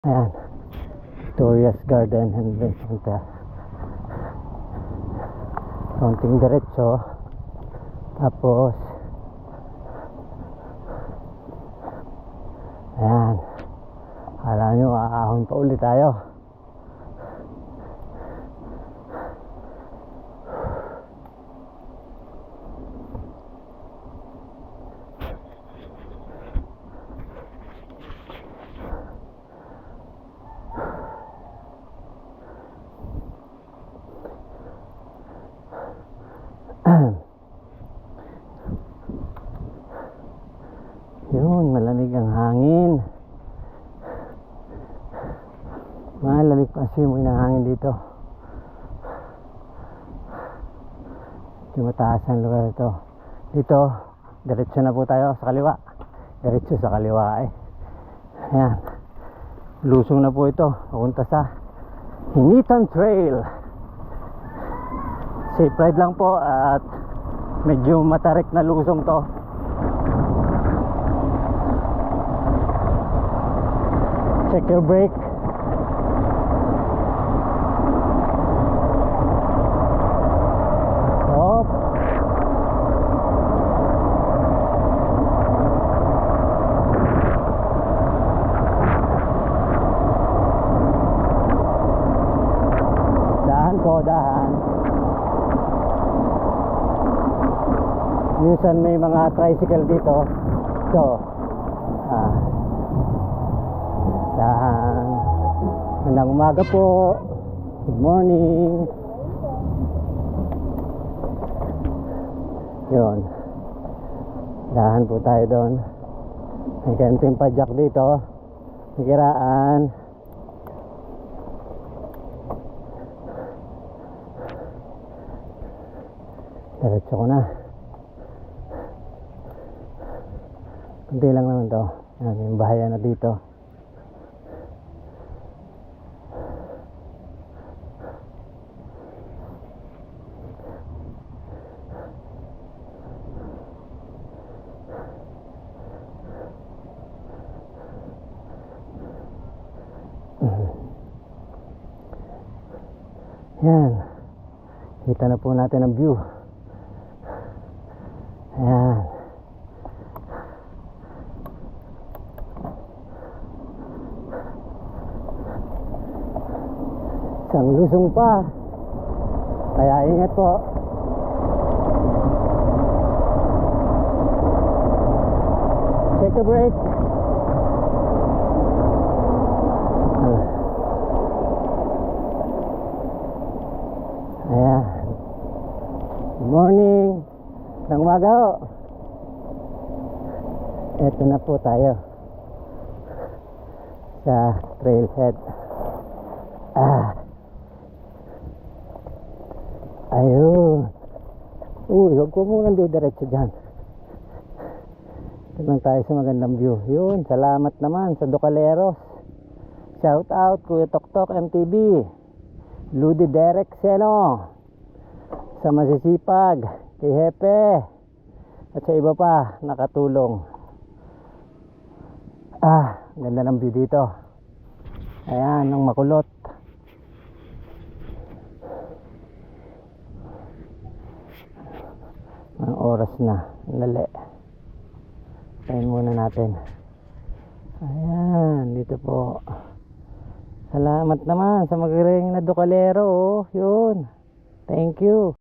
Ayan, Victoria's Garden and Event Center. Konting diretso. Tapos ayan, alam nyo, aahon pa ulit tayo. Yun, malamig ang hangin. Malamig kasi mo ng hangin dito. Di mataas ang lugar ito. Dito, diretso na po tayo sa kaliwa. Diretso sa kaliwa eh. Ayan. Lusong na po ito. Papunta sa Hinitan Trail. Safe ride lang po at medyo matarik na lusong to. Check your brake. Stop. Dahan po, dahan. Minsan may mga tricycle dito. So, dahan. Magandang umaga po. Good morning. Yun. Dahan po tayo doon. May kanting padyak dito. Nakiraan. Diretso ko na. Kunti lang naman to. Yan, yung bahaya na dito. Yan. Kita na po natin ang view. Ayan. Isang lusong pa. Kaya ingat po. Check the brake. Ayan. Good morning. Nang umaga ho. Eto na po tayo sa trailhead. Ayun. Huwag ko munang didiretso dyan. Ito lang tayo sa magandang view. Yun, salamat naman sa Ducaleros. Shout out Kuya Toktok MTB, Ludi Derek Seno, sa masisipag, kay Hepe, at sa iba pa nakatulong. Ganda ng view dito. Ayan, ang makulot. Ang oras na, lali. Tayin muna natin. Ayan, dito po. Salamat naman sa magaling na Ducalero. Yun. Thank you.